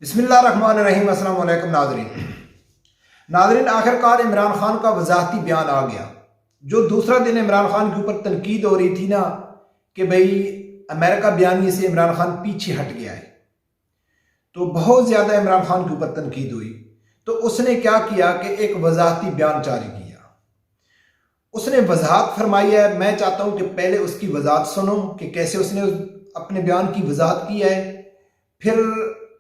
बिस्मिल्लाहिर्रहमानिर्रहीम। अस्सलाम वालेकुम नाज़रीन, आखिरकार इमरान खान का वजाहती बयान आ गया। जो दूसरा दिन इमरान खान के ऊपर तनकीद हो रही थी ना कि भाई अमेरिका बयानी से इमरान खान पीछे हट गया है, तो बहुत ज़्यादा इमरान खान के ऊपर तनकीद हुई। तो उसने क्या किया कि एक वजाहती बयान जारी किया। उसने वजाहत फरमाई है। मैं चाहता हूँ कि पहले उसकी वजाहत सुनो कि कैसे उसने अपने बयान की वजाहत की है, फिर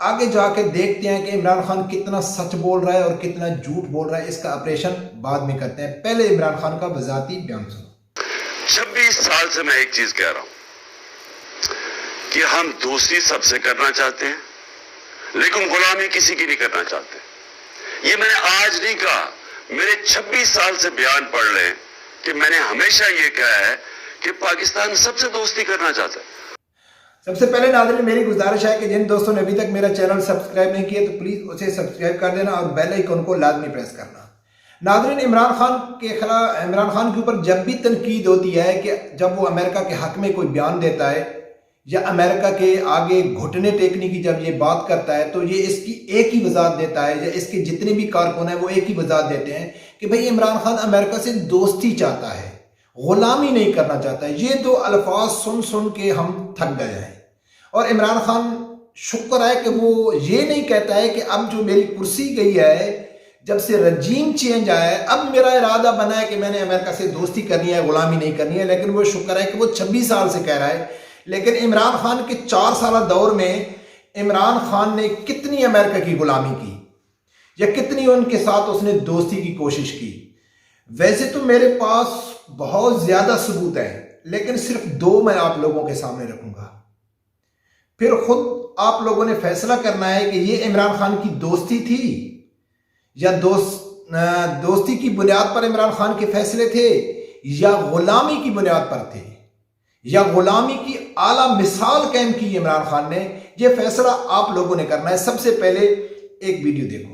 आगे जाके देखते हैं कि इमरान खान कितना सच बोल रहा है और कितना झूठ बोल रहा है। इसका ऑपरेशन बाद में करते हैं, पहले इमरान खान का वजाहती बयान सुनो। 26 साल से मैं एक चीज कह रहा हूं कि हम दोस्ती सबसे करना चाहते हैं, लेकिन गुलामी किसी की नहीं करना चाहते। ये मैंने आज नहीं कहा, मेरे 26 साल से बयान पढ़ लें कि मैंने हमेशा ये कहा है कि पाकिस्तान सबसे दोस्ती करना चाहता है। सबसे पहले नाज़रीन मेरी गुजारिश है कि जिन दोस्तों ने अभी तक मेरा चैनल सब्सक्राइब नहीं किया तो प्लीज़ उसे सब्सक्राइब कर देना और बेल आइकन को लाजमी प्रेस करना। नाज़रीन इमरान खान के ऊपर जब भी तनकीद होती है कि जब वो अमेरिका के हक में कोई बयान देता है या अमेरिका के आगे घुटने टेकने की जब ये बात करता है, तो ये इसकी एक ही वजाहत देता है, या इसके जितने भी कारकुन हैं वो एक ही वजाहत देते हैं कि भाई इमरान खान अमेरिका से दोस्ती चाहता है, गुलामी नहीं करना चाहता है। ये दो अल्फाज सुन सुन के हम थक गए हैं। और इमरान खान शुक्र है कि वो ये नहीं कहता है कि अब जो मेरी कुर्सी गई है, जब से रजीम चेंज आया है, अब मेरा इरादा बना है कि मैंने अमेरिका से दोस्ती करनी है, गुलामी नहीं करनी है। लेकिन वो शुक्र है कि वो 26 साल से कह रहा है। लेकिन इमरान खान के 4 साल दौर में इमरान खान ने कितनी अमेरिका की गुलामी की या कितनी उनके साथ उसने दोस्ती की कोशिश की। वैसे तो मेरे पास बहुत ज्यादा सबूत हैं, लेकिन सिर्फ 2 मैं आप लोगों के सामने रखूंगा। फिर खुद आप लोगों ने फैसला करना है कि ये इमरान खान की दोस्ती थी या दोस्ती की बुनियाद पर इमरान खान के फैसले थे, या गुलामी की बुनियाद पर थे, या गुलामी की आला मिसाल कायम की इमरान खान ने। यह फैसला आप लोगों ने करना है। सबसे पहले एक वीडियो देखो।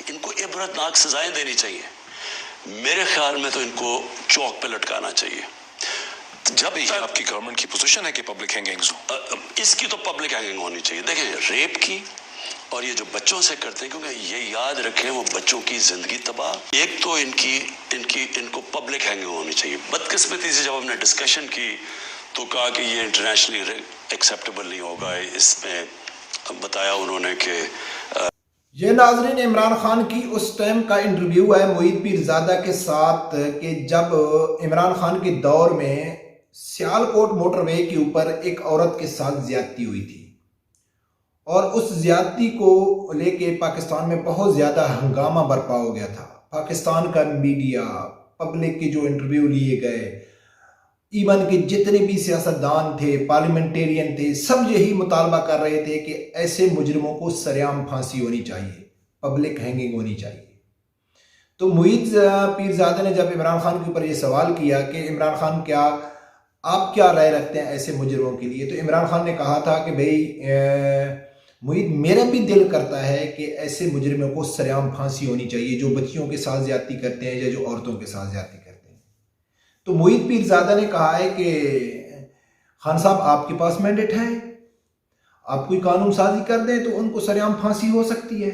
इनको इबरतनाक सजाएं देनी चाहिए। मेरे ख्याल में तो इनको चौक पे लटकाना चाहिए। जब ये आपकी गवर्नमेंट की पोजीशन है कि पब्लिक हैंगिंग्स हो, इसकी तो पब्लिक हैंगिंग होनी चाहिए। देखें, रेप की और ये जो बच्चों से करते हैं, क्योंकि ये याद रखें वो बच्चों की जिंदगी तबाह। एक तो इनको पब्लिक हैंगिंग होनी चाहिए। बदकिस्मती से जब हमने डिस्कशन की तो कहा कि ये इंटरनेशनली एक्सेप्टेबल नहीं होगा। इसमें बताया उन्होंने कि ये नाजरीन इमरान खान की उस टाइम का इंटरव्यू है मुईद पीरजादा के साथ कि जब इमरान खान के दौर में सियालकोट मोटरवे के ऊपर एक औरत के साथ ज्यादती हुई थी, और उस ज्यादती को लेके पाकिस्तान में बहुत ज़्यादा हंगामा बरपा हो गया था। पाकिस्तान का मीडिया, पब्लिक के जो इंटरव्यू लिए गए, इवन के जितने भी सियासतदान थे, पार्लियामेंटेरियन थे, सब यही मुतालबा कर रहे थे कि ऐसे मुजरिमों को सरेआम फांसी होनी चाहिए, पब्लिक हैंगिंग होनी चाहिए। तो मुईद पीरजादा ने जब इमरान खान के ऊपर ये सवाल किया कि इमरान खान आप क्या राय रखते हैं ऐसे मुजरिमों के लिए, तो इमरान खान ने कहा था कि भाई मुईद, मेरा भी दिल करता है कि ऐसे मुजरिमों को सरेआम फांसी होनी चाहिए जो बच्चियों के साथ ज्यादती करते हैं या जो औरतों के साथ ज्यादती करते हैं। तो मुईद पीरजादा ने कहा है कि खान साहब, आपके पास मैंडेट है, आप कोई कानून साजी कर दें तो उनको सरेआम फांसी हो सकती है।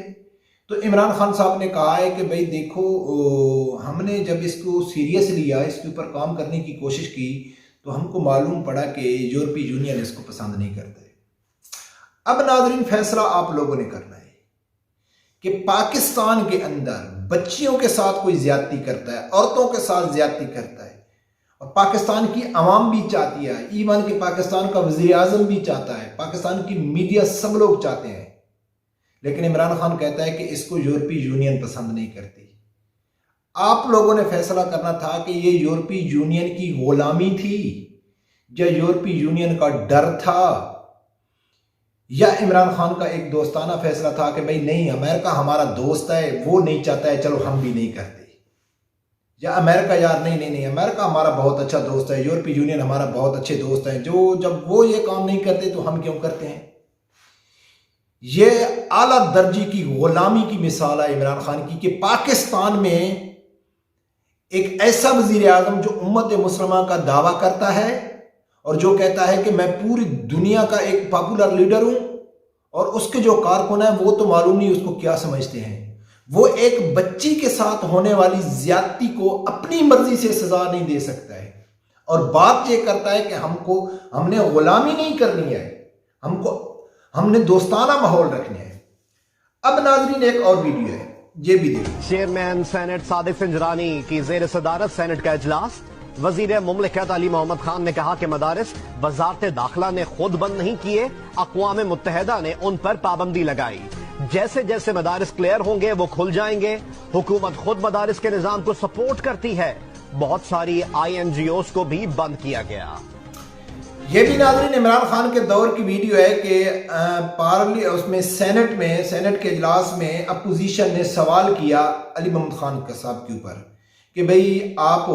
तो इमरान खान साहब ने कहा है कि भाई देखो, हमने जब इसको सीरियस लिया, इसके ऊपर काम करने की कोशिश की, तो हमको मालूम पड़ा कि यूरोपीय यूनियन इसको पसंद नहीं करते। अब नाज़रीन फैसला आप लोगों ने करना है कि पाकिस्तान के अंदर बच्चियों के साथ कोई ज्यादती करता है, औरतों के साथ ज्यादती करता है, और पाकिस्तान की आवाम भी चाहती है, ईवन के पाकिस्तान का वज़ीर आज़म भी चाहता है, पाकिस्तान की मीडिया, सब लोग चाहते हैं। लेकिन इमरान खान कहता है कि इसको यूरोपीय यूनियन पसंद नहीं करती। आप लोगों ने फैसला करना था कि ये यूरोपीय यूनियन की गुलामी थी, या यूरोपीय यूनियन का डर था, या इमरान खान का एक दोस्ताना फैसला था कि भाई नहीं, अमेरिका हमारा दोस्त है, वो नहीं चाहता है, चलो हम भी नहीं करते, या अमेरिका यार नहीं, अमेरिका हमारा बहुत अच्छा दोस्त है, यूरोपीय यूनियन हमारा बहुत अच्छे दोस्त हैं, जो जब वो ये काम नहीं करते तो हम क्यों करते हैं। ये आला दर्जे की गुलामी की मिसाल है इमरान खान की कि पाकिस्तान में एक ऐसा वजीर आजम जो उम्मत मुस्लिमा का दावा करता है और जो कहता है कि मैं पूरी दुनिया का एक पॉपुलर लीडर हूं, और उसके जो कारकुन है वो तो मालूम नहीं उसको क्या समझते हैं। वो एक बच्ची के साथ होने वाली ज्यादती को अपनी मर्जी से सजा नहीं दे सकता है, और बात ये करता है कि हमने गुलामी नहीं करनी है, हमने दोस्ताना माहौल रखना है। अब नाजरीन एक और वीडियो है, ये भी देखो। चेयरमैन सेनेट सादिक फिंजरानी की जेर सदारत सेनेट का इजलास। वजीर मुमलिकत अली मोहम्मद खान ने कहा कि मदारिस वजारत दाखिला ने खुद बंद नहीं किए, अक़वाम मुत्तहिदा ने उन पर पाबंदी लगाई। जैसे जैसे मदारिस क्लियर होंगे वो खुल जाएंगे। हुकूमत खुद मदारिस के निजाम को सपोर्ट करती है। बहुत सारी INGOs को भी बंद किया गया। ये भी नाज़रीन इमरान खान के दौर की वीडियो है कि उसमें सेनेट के इजलास में अपोजिशन ने सवाल किया अली मोहम्मद खान साहब के ऊपर कि भाई आप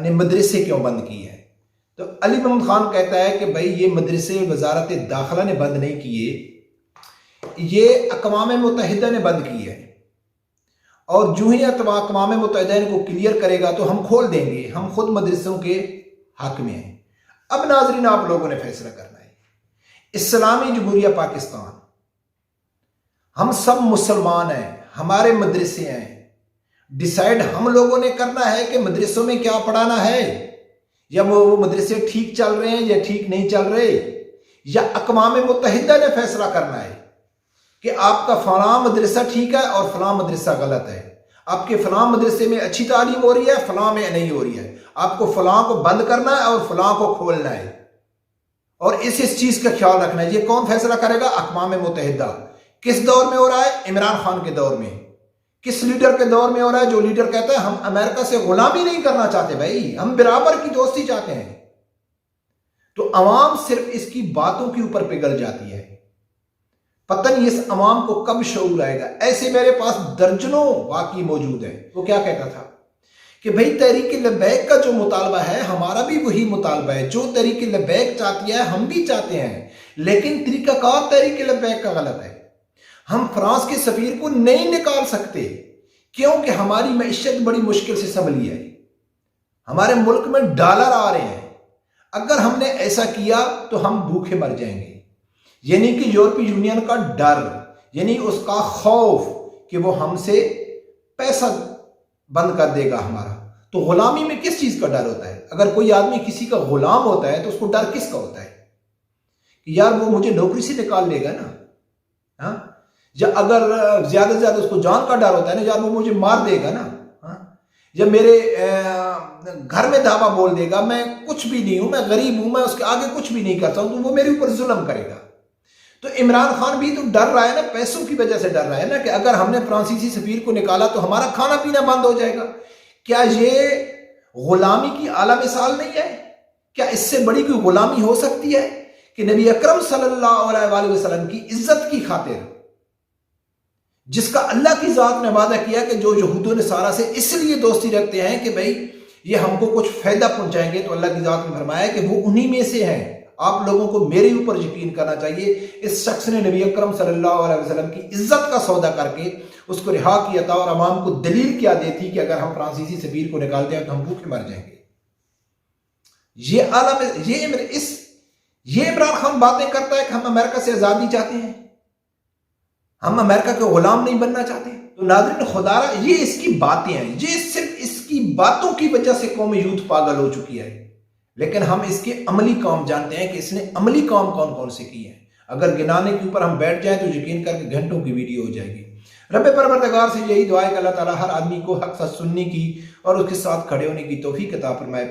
ने मदरसे क्यों बंद किए हैं। तो अली मोहम्मद खान कहता है कि भाई ये मदरसे वजारत दाखिला ने बंद नहीं किए, ये अक़वाम मुत्तहिदा ने बंद किए हैं, और जो ही अक़वाम मुत्तहिदा इनको क्लियर करेगा तो हम खोल देंगे, हम खुद मदरसों के हक में हैं। अब नाजरीन आप लोगों ने फैसला करना है। इस्लामी जमहूरिया पाकिस्तान, हम सब मुसलमान हैं, हमारे मदरसे हैं, डिसाइड हम लोगों ने करना है कि मदरसों में क्या पढ़ाना है, या वो मदरसे ठीक चल रहे हैं या ठीक नहीं चल रहे, या अक़वाम मुत्तहिदा ने फैसला करना है कि आपका फलां मदरसा ठीक है और फलां मदरसा गलत है, आपके फलां मदरसे में अच्छी तालीम हो रही है, फलां में नहीं हो रही है, आपको फलां को बंद करना है और फलां को खोलना है, और इस चीज का ख्याल रखना है। ये कौन फैसला करेगा? अक़वाम मुत्तहिदा। किस दौर में हो रहा है? इमरान खान के दौर में। किस लीडर के दौर में हो रहा है? जो लीडर कहता है हम अमेरिका से गुलामी नहीं करना चाहते भाई, हम बराबर की दोस्ती चाहते हैं। तो अवाम सिर्फ इसकी बातों के ऊपर पिघल जाती है। पता नहीं इस अवाम को कब शऊर आएगा। ऐसे मेरे पास दर्जनों वाकई मौजूद है। वो क्या कहता था कि भाई तहरीक लब्बैक का जो मुतालबा है हमारा भी वही मुतालबा है, जो तहरीक लब्बैक चाहती है हम भी चाहते हैं, लेकिन तरीकाकार तहरीक लब्बैक का गलत है। हम फ्रांस के सफीर को नहीं निकाल सकते क्योंकि हमारी मईशत बड़ी मुश्किल से संभली है, हमारे मुल्क में डॉलर आ रहे हैं। अगर हमने ऐसा किया तो हम भूखे मर जाएंगे। यानी कि यूरोपीय यूनियन का डर, यानी उसका खौफ कि वो हमसे पैसा बंद कर देगा हमारा। तो गुलामी में किस चीज का डर होता है? अगर कोई आदमी किसी का गुलाम होता है तो उसको डर किसका होता है कि यार वो मुझे नौकरी से निकाल लेगा ना, हाँ? या अगर ज्यादा से ज्यादा उसको जान का डर होता है ना, यार वो मुझे मार देगा ना, हाँ? या मेरे घर में दावा बोल देगा मैं कुछ भी नहीं हूं, मैं गरीब हूं, मैं उसके आगे कुछ भी नहीं करता हूं, तो वो मेरे ऊपर जुल्म करेगा। तो इमरान खान भी तो डर रहा है ना, पैसों की वजह से डर रहा है ना कि अगर हमने फ्रांसीसी सफीर को निकाला तो हमारा खाना पीना बंद हो जाएगा। क्या ये गुलामी की आला मिसाल नहीं है? क्या इससे बड़ी कोई गुलामी हो सकती है कि नबी अकरम सल्लल्लाहु अलैहि वसल्लम की इज्जत की खातिर, जिसका अल्लाह की जात ने वादा किया कि जो यहूद नसारा से इसलिए दोस्ती रखते हैं कि भाई ये हमको कुछ फायदा पहुंचाएंगे, तो अल्लाह की जात ने फरमाया कि वो उन्हीं में से हैं। आप लोगों को मेरे ऊपर यकीन करना चाहिए। इस शख्स ने नबी अकरम सल्लल्लाहु अलैहि वसल्लम की इज्जत का सौदा करके उसको रिहा किया था, और अवाम को दलील क्या देती कि अगर हम फ्रांसीसी सफीर को निकालते हैं तो हम भूखे मर जाएंगे। ये इमरान खान बातें करता है कि हम अमेरिका से आजादी चाहते हैं, हम अमेरिका के गुलाम नहीं बनना चाहते। तो नाज़रीन खुदारा ये इसकी बातें हैं, ये सिर्फ इसकी बातों की वजह से कौम यूथ पागल हो चुकी है, लेकिन हम इसके अमली काम जानते हैं कि इसने अमली काम कौन कौन से किए हैं। अगर गिनाने के ऊपर हम बैठ जाएं तो यकीन करके घंटों की वीडियो हो जाएगी। रब्बे परवरदिगार से यही दुआ है कि अल्लाह ताला हर आदमी को हक सच सुनने की और उसके साथ खड़े होने की तौफीक अता फरमाए।